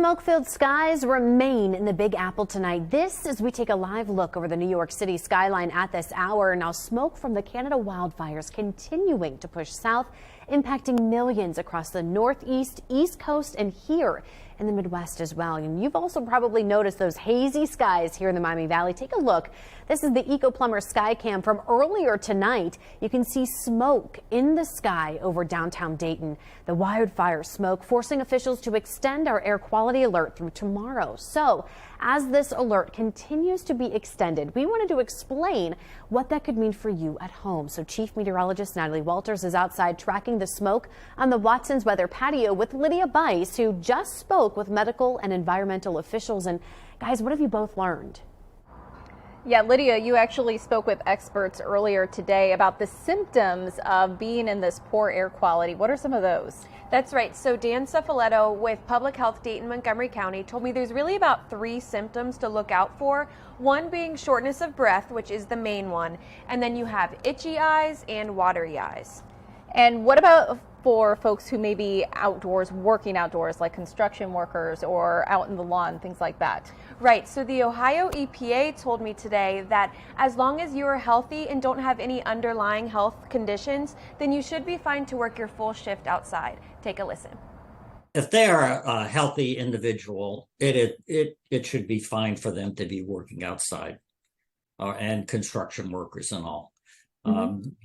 Smoke-filled skies remain in the Big Apple tonight. This as we take a live look over the New York City skyline at this hour. Now, smoke from the Canada wildfires continuing to push south, impacting millions across the Northeast, East Coast, and here in the Midwest as well. And you've also probably noticed those hazy skies here in the Miami Valley. Take a look. This is the Eco Plumber sky cam from earlier tonight. You can see smoke in the sky over downtown Dayton. The wildfire smoke forcing officials to extend our air quality alert through tomorrow. So as this alert continues to be extended, we wanted to explain what that could mean for you at home. So Chief Meteorologist Natalie Walters is outside tracking the smoke on the Watson's Weather patio with Lydia Bice, who just spoke with medical and environmental officials. And guys, what have you both learned? Yeah, Lydia, you actually spoke with experts earlier today about the symptoms of being in this poor air quality. What are some of those? That's right. So Dan Cefaletto with Public Health Dayton Montgomery County told me there's really about 3 symptoms to look out for. One being shortness of breath, which is the main one. And then you have itchy eyes and watery eyes. And what about for folks who may be outdoors, working outdoors, like construction workers or out in the lawn, things like that? Right. So the Ohio EPA told me today that as long as you are healthy and don't have any underlying health conditions, then you should be fine to work your full shift outside. Take a listen. If they are a healthy individual, it should be fine for them to be working outside, and construction workers and all.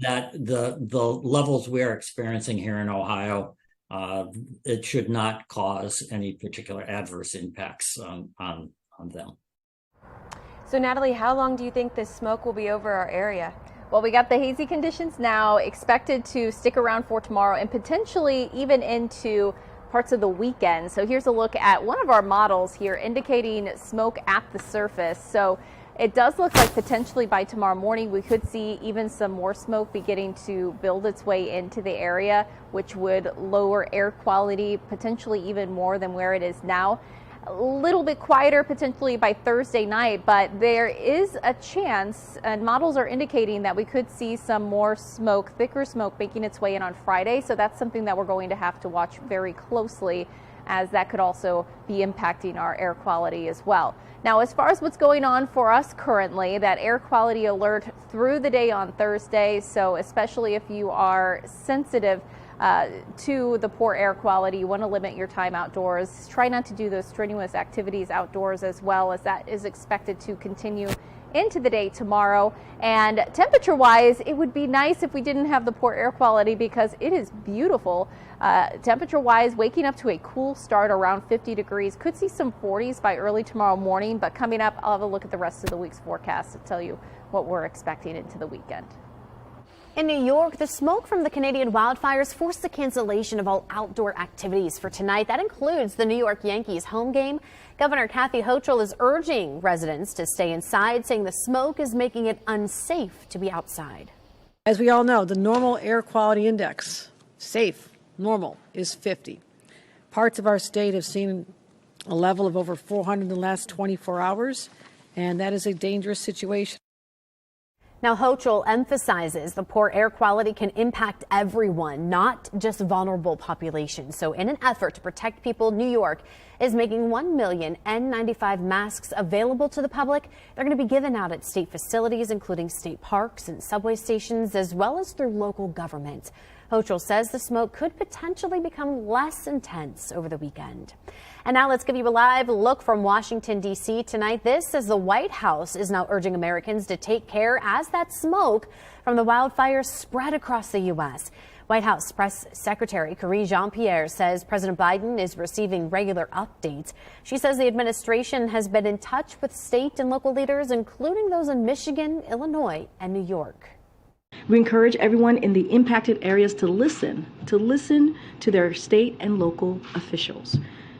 That the levels we're experiencing here in Ohio, it should not cause any particular adverse impacts on them. So Natalie, how long do you think this smoke will be over our area? Well, we got the hazy conditions now expected to stick around for tomorrow and potentially even into parts of the weekend. So here's a look at one of our models here indicating smoke at the surface. So it does look like potentially by tomorrow morning we could see even some more smoke beginning to build its way into the area, which would lower air quality potentially even more than where it is now. A little bit quieter potentially by Thursday night, but there is a chance, and models are indicating that we could see some more smoke, thicker smoke making its way in on Friday. So that's something that we're going to have to watch very closely, as that could also be impacting our air quality as well. Now, as far as what's going on for us currently, that air quality alert through the day on Thursday. So especially if you are sensitive to the poor air quality, you want to limit your time outdoors. Try not to do those strenuous activities outdoors, as well as that is expected to continue into the day tomorrow. And temperature wise, it would be nice if we didn't have the poor air quality, because it is beautiful. Temperature wise, waking up to a cool start around 50 degrees. Could see some 40s by early tomorrow morning, but coming up, I'll have a look at the rest of the week's forecast to tell you what we're expecting into the weekend. In New York, the smoke from the Canadian wildfires forced the cancellation of all outdoor activities for tonight. That includes the New York Yankees home game. Governor Kathy Hochul is urging residents to stay inside, saying the smoke is making it unsafe to be outside. As we all know, the normal air quality index, safe, normal, is 50. Parts of our state have seen a level of over 400 in the last 24 hours, and that is a dangerous situation. Now, Hochul emphasizes the poor air quality can impact everyone, not just vulnerable populations. So in an effort to protect people, New York is making 1 million N95 masks available to the public. They're going to be given out at state facilities, including state parks and subway stations, as well as through local government. Hochul says the smoke could potentially become less intense over the weekend. And now let's give you a live look from Washington, D.C. tonight. This as the White House is now urging Americans to take care as that smoke from the wildfires spread across the U.S. White House Press Secretary Karine Jean-Pierre says President Biden is receiving regular updates. She says the administration has been in touch with state and local leaders, including those in Michigan, Illinois, and New York. We encourage everyone in the impacted areas to listen to their state and local officials.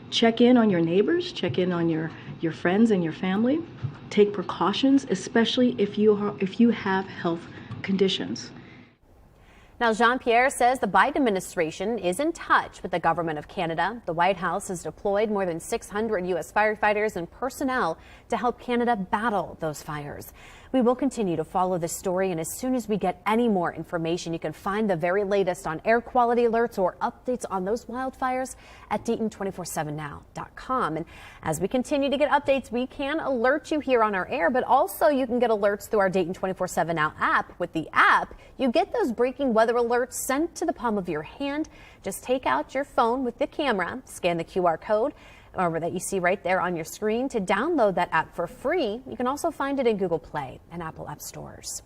Check in on your neighbors, check in on your friends and your family. Take precautions, especially if you have health conditions. Now, Jean-Pierre says the Biden administration is in touch with the government of Canada. The White House has deployed more than 600 U.S. firefighters and personnel to help Canada battle those fires. We will continue to follow this story, and as soon as we get any more information, you can find the very latest on air quality alerts or updates on those wildfires at Dayton247now.com. And as we continue to get updates, we can alert you here on our air, but also you can get alerts through our Dayton 24/7 Now app. With the app, you get those breaking weather alerts sent to the palm of your hand. Just take out your phone with the camera, scan the QR code that you see right there on your screen to download that app for free. You can also find it in Google Play and Apple App Stores.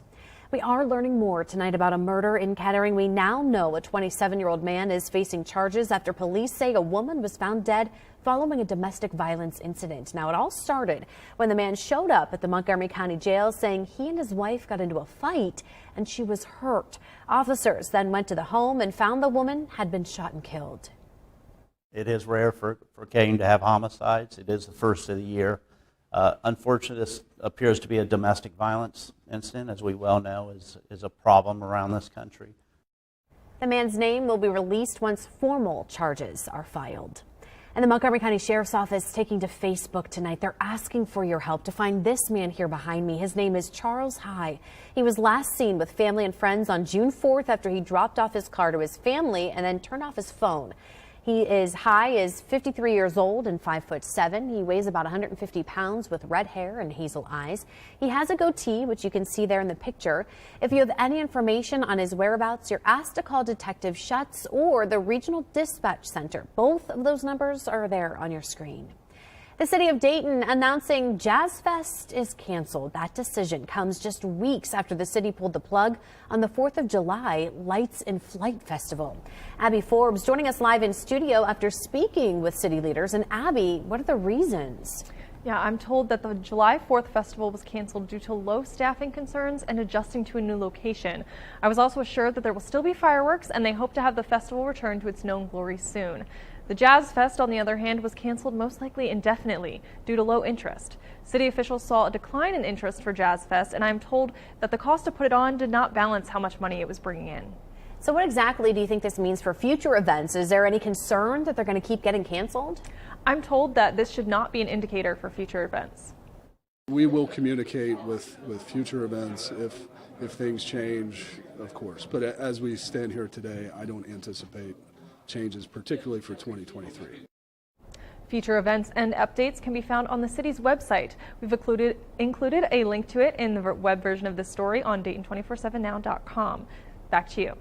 We are learning more tonight about a murder in Kettering. We now know a 27-year-old man is facing charges after police say a woman was found dead following a domestic violence incident. Now, it all started when the man showed up at the Montgomery County Jail saying he and his wife got into a fight and she was hurt. Officers then went to the home and found the woman had been shot and killed. It is rare for Kane to have homicides. It is the first of the year. Unfortunately, this appears to be a domestic violence incident, as we well know, is a problem around this country. The man's name will be released once formal charges are filed. And the Montgomery County Sheriff's Office taking to Facebook tonight. They're asking for your help to find this man here behind me. His name is Charles High. He was last seen with family and friends on June 4th after he dropped off his car to his family and then turned off his phone. High is 53 years old and 5'7". He weighs about 150 pounds with red hair and hazel eyes. He has a goatee, which you can see there in the picture. If you have any information on his whereabouts, you're asked to call Detective Schutz or the Regional Dispatch Center. Both of those numbers are there on your screen. The city of Dayton announcing Jazz Fest is canceled. That decision comes just weeks after the city pulled the plug on the 4th of July Lights in Flight Festival. Abby Forbes joining us live in studio after speaking with city leaders. And Abby, what are the reasons? Yeah, I'm told that the July 4th festival was canceled due to low staffing concerns and adjusting to a new location. I was also assured that there will still be fireworks and they hope to have the festival return to its known glory soon. The Jazz Fest, on the other hand, was canceled most likely indefinitely due to low interest. City officials saw a decline in interest for Jazz Fest, and I'm told that the cost to put it on did not balance how much money it was bringing in. So what exactly do you think this means for future events? Is there any concern that they're going to keep getting canceled? I'm told that this should not be an indicator for future events. We will communicate with future events if things change, of course. But as we stand here today, I don't anticipate changes, particularly for 2023. Future events and updates can be found on the city's website. We've included a link to it in the web version of this story on Dayton247now.com. Back to you.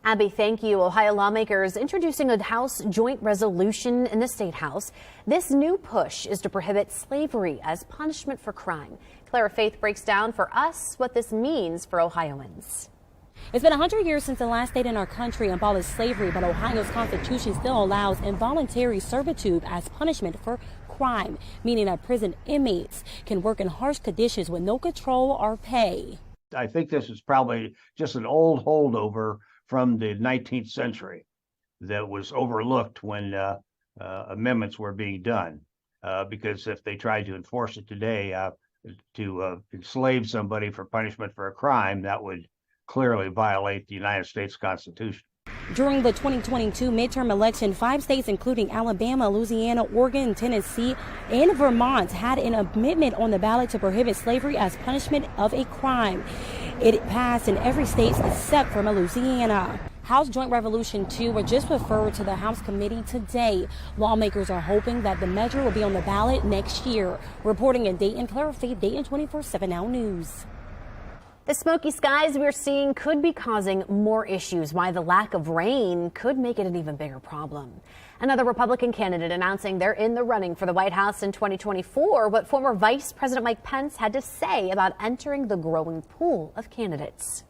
Abby, thank you. Ohio lawmakers introducing a House joint resolution in the State House. This new push is to prohibit slavery as punishment for crime. Clara Faith breaks down for us what this means for Ohioans. It's been 100 years since the last state in our country abolished slavery, but Ohio's Constitution still allows involuntary servitude as punishment for crime, meaning that prison inmates can work in harsh conditions with no control or pay. I think this is probably just an old holdover from the 19th century that was overlooked when amendments were being done, because if they tried to enforce it today to enslave somebody for punishment for a crime, that would clearly violate the United States Constitution. During the 2022 midterm election, 5 states, including Alabama, Louisiana, Oregon, Tennessee, and Vermont, had an amendment on the ballot to prohibit slavery as punishment of a crime. It passed in every state except for Louisiana. House Joint Resolution 2 were just referred to the House committee today. Lawmakers are hoping that the measure will be on the ballot next year. Reporting in Dayton, Clara Faith, Dayton 24/7 Now News. The smoky skies we're seeing could be causing more issues, while the lack of rain could make it an even bigger problem. Another Republican candidate announcing they're in the running for the White House in 2024. What former Vice President Mike Pence had to say about entering the growing pool of candidates.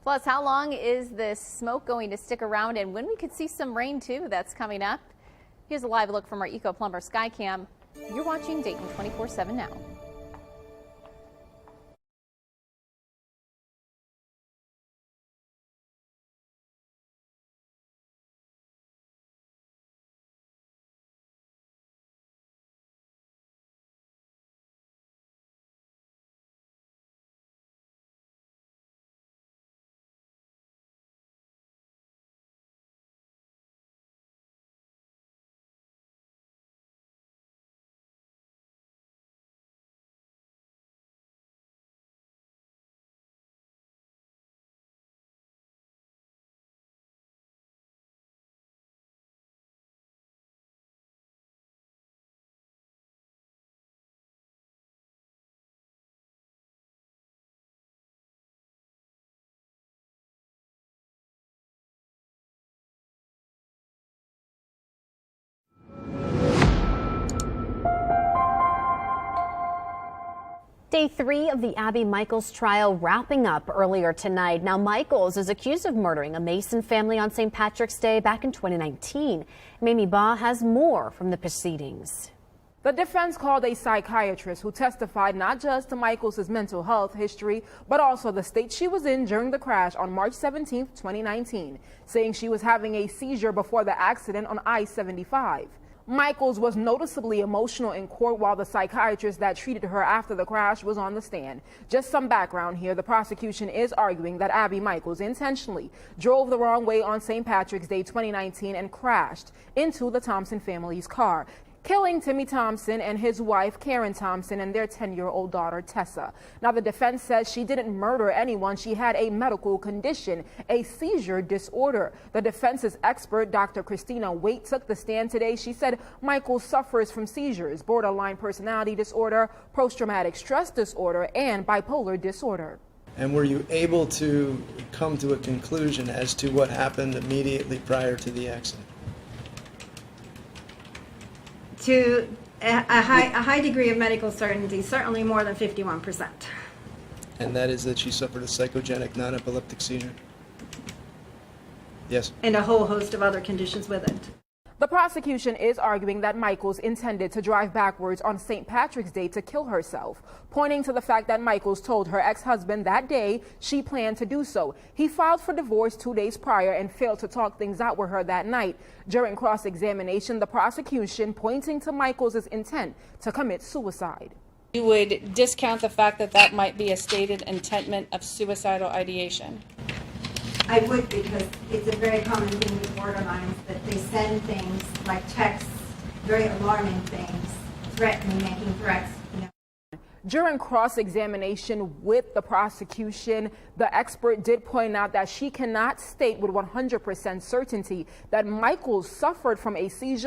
Plus, how long is this smoke going to stick around and when we could see some rain too? That's coming up. Here's a live look from our Eco Plumber Skycam. You're watching Dayton 24/7 Now. Day 3 of the Abby Michaels trial wrapping up earlier tonight. Now, Michaels is accused of murdering a Mason family on St. Patrick's Day back in 2019. Mamie Baugh has more from the proceedings. The defense called a psychiatrist who testified not just to Michaels' mental health history, but also the state she was in during the crash on March 17, 2019, saying she was having a seizure before the accident on I-75. Michaels was noticeably emotional in court while the psychiatrist that treated her after the crash was on the stand. Just some background here. The prosecution is arguing that Abby Michaels intentionally drove the wrong way on St. Patrick's Day 2019 and crashed into the Thompson family's car, killing Timmy Thompson and his wife Karen Thompson and their 10-year-old daughter Tessa. Now, the defense says she didn't murder anyone. She had a medical condition, a seizure disorder. The defense's expert, Dr. Christina Waite, took the stand today. She said Michael suffers from seizures, borderline personality disorder, post-traumatic stress disorder, and bipolar disorder. And were you able to come to a conclusion as to what happened immediately prior to the accident? To a high degree of medical certainty, certainly more than 51%. And that is that she suffered a psychogenic non-epileptic seizure? Yes. And a whole host of other conditions with it. The prosecution is arguing that Michaels intended to drive backwards on St. Patrick's Day to kill herself, pointing to the fact that Michaels told her ex-husband that day she planned to do so. He filed for divorce 2 days prior and failed to talk things out with her that night. During cross-examination, the prosecution pointing to Michaels' intent to commit suicide. You would discount the fact that that might be a stated intentment of suicidal ideation? I would, because it's a very common thing with borderlines that they send things like texts, very alarming things, threatening, making threats. During cross-examination with the prosecution, the expert did point out that she cannot state with 100% certainty that Michaels suffered from a seizure